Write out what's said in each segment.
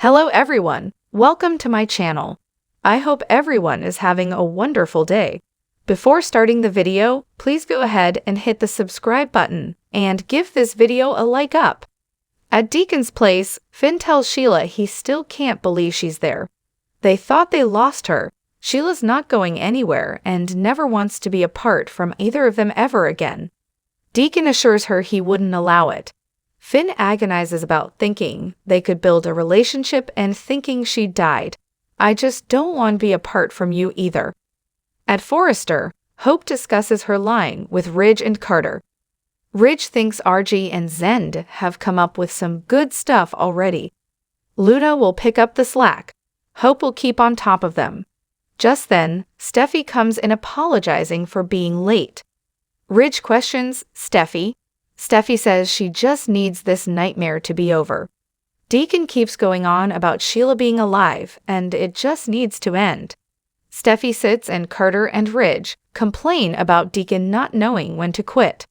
Hello everyone, welcome to my channel. I hope everyone is having a wonderful day. Before starting the video, please go ahead and hit the subscribe button and give this video a like up. At Deacon's place, Finn tells Sheila he still can't believe she's there. They thought they lost her. Sheila's not going anywhere and never wants to be apart from either of them ever again. Deacon assures her he wouldn't allow it. Finn agonizes about thinking they could build a relationship and thinking she died. I just don't want to be apart from you either. At Forrester, Hope discusses her lying with Ridge and Carter. Ridge thinks RG and Zend have come up with some good stuff already. Luna will pick up the slack. Hope will keep on top of them. Just then, Steffi comes in apologizing for being late. Ridge questions Steffi. Steffi says she just needs this nightmare to be over. Deacon keeps going on about Sheila being alive, and it just needs to end. Steffi sits and Carter and Ridge complain about Deacon not knowing when to quit.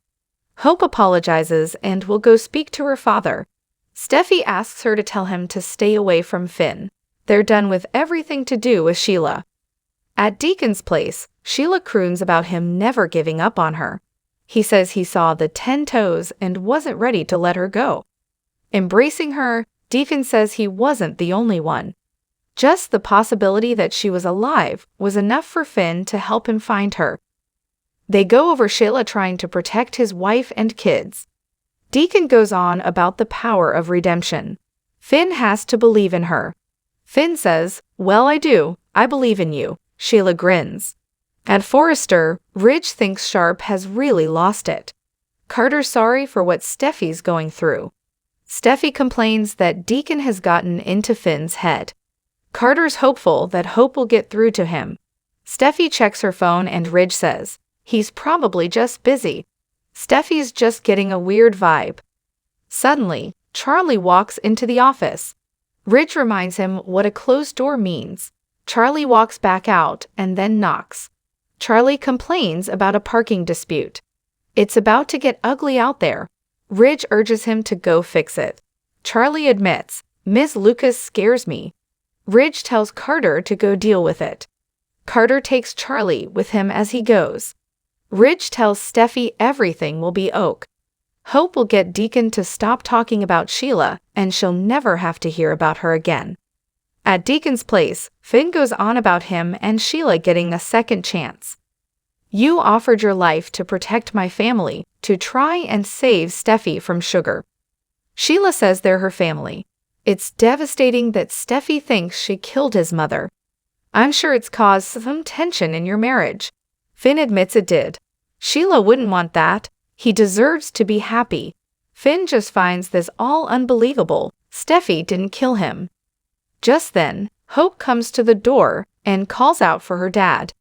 Hope apologizes and will go speak to her father. Steffi asks her to tell him to stay away from Finn. They're done with everything to do with Sheila. At Deacon's place, Sheila croons about him never giving up on her. He says he saw the 10 toes and wasn't ready to let her go. Embracing her, Deacon says he wasn't the only one. Just the possibility that she was alive was enough for Finn to help him find her. They go over Sheila trying to protect his wife and kids. Deacon goes on about the power of redemption. Finn has to believe in her. Finn says, "Well, I do. I believe in you." Sheila grins. At Forrester, Ridge thinks Sharp has really lost it. Carter's sorry for what Steffi's going through. Steffi complains that Deacon has gotten into Finn's head. Carter's hopeful that Hope will get through to him. Steffi checks her phone and Ridge says, "He's probably just busy." Steffi's just getting a weird vibe. Suddenly, Charlie walks into the office. Ridge reminds him what a closed door means. Charlie walks back out and then knocks. Charlie complains about a parking dispute. It's about to get ugly out there. Ridge urges him to go fix it. Charlie admits, "Ms. Lucas scares me." Ridge tells Carter to go deal with it. Carter takes Charlie with him as he goes. Ridge tells Steffi everything will be ok. Hope will get Deacon to stop talking about Sheila and she'll never have to hear about her again. At Deacon's place, Finn goes on about him and Sheila getting a second chance. "You offered your life to protect my family, to try and save Steffi from Sugar." Sheila says they're her family. It's devastating that Steffi thinks she killed his mother. "I'm sure it's caused some tension in your marriage." Finn admits it did. Sheila wouldn't want that. He deserves to be happy. Finn just finds this all unbelievable. Steffi didn't kill him. Just then, Hope comes to the door and calls out for her dad.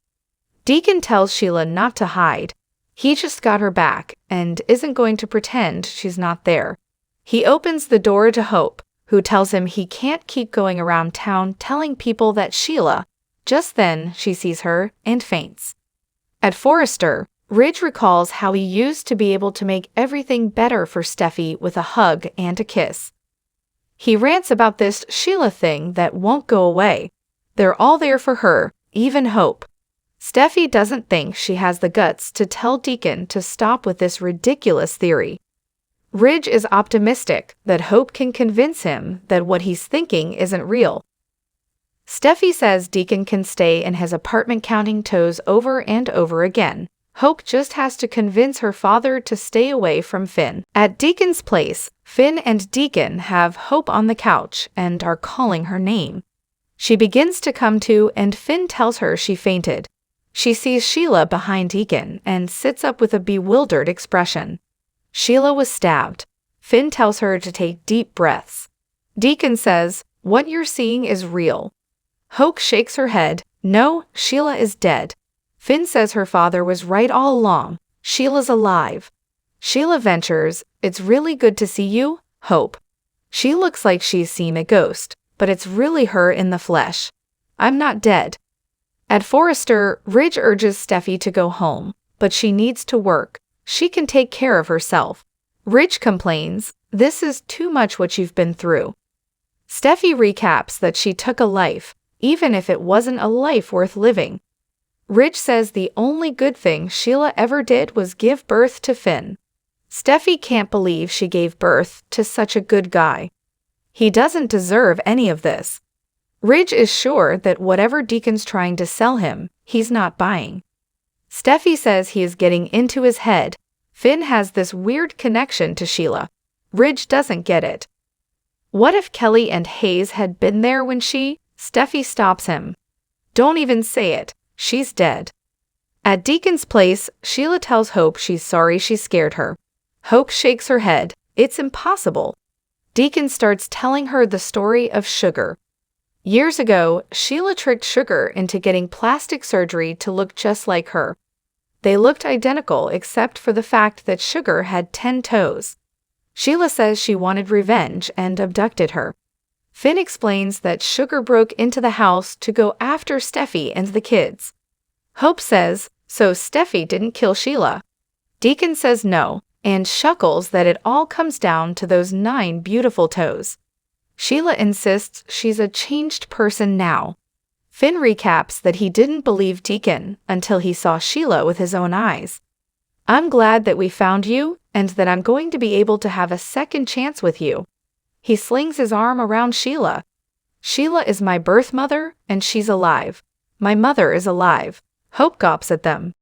Deacon tells Sheila not to hide. He just got her back and isn't going to pretend she's not there. He opens the door to Hope, who tells him he can't keep going around town telling people that Sheila. Just then, she sees her and faints. At Forrester, Ridge recalls how he used to be able to make everything better for Steffi with a hug and a kiss. He rants about this Sheila thing that won't go away. They're all there for her, even Hope. Steffi doesn't think she has the guts to tell Deacon to stop with this ridiculous theory. Ridge is optimistic that Hope can convince him that what he's thinking isn't real. Steffi says Deacon can stay in his apartment counting toes over and over again. Hope just has to convince her father to stay away from Finn. At Deacon's place, Finn and Deacon have Hope on the couch and are calling her name. She begins to come to and Finn tells her she fainted. She sees Sheila behind Deacon and sits up with a bewildered expression. Sheila was stabbed. Finn tells her to take deep breaths. Deacon says, "What you're seeing is real." Hope shakes her head. "No, Sheila is dead." Finn says her father was right all along. Sheila's alive. Sheila ventures, "It's really good to see you, Hope." She looks like she's seen a ghost, but it's really her in the flesh. "I'm not dead." At Forrester, Ridge urges Steffi to go home, but she needs to work. She can take care of herself. Ridge complains, "This is too much what you've been through." Steffi recaps that she took a life, even if it wasn't a life worth living. Ridge says the only good thing Sheila ever did was give birth to Finn. Steffi can't believe she gave birth to such a good guy. He doesn't deserve any of this. Ridge is sure that whatever Deacon's trying to sell him, he's not buying. Steffi says he is getting into his head. Finn has this weird connection to Sheila. Ridge doesn't get it. What if Kelly and Hayes had been there when Steffi stops him. Don't even say it, she's dead. At Deacon's place, Sheila tells Hope she's sorry she scared her. Hope shakes her head. It's impossible. Deacon starts telling her the story of Sugar. Years ago, Sheila tricked Sugar into getting plastic surgery to look just like her. They looked identical except for the fact that Sugar had 10 toes. Sheila says she wanted revenge and abducted her. Finn explains that Sugar broke into the house to go after Steffi and the kids. Hope says, so Steffi didn't kill Sheila. Deacon says no, and chuckles that it all comes down to those 9 beautiful toes. Sheila insists she's a changed person now. Finn recaps that he didn't believe Deacon until he saw Sheila with his own eyes. I'm glad that we found you, and that I'm going to be able to have a second chance with you. He slings his arm around Sheila. Sheila is my birth mother, and she's alive. My mother is alive. Hope gawps at them.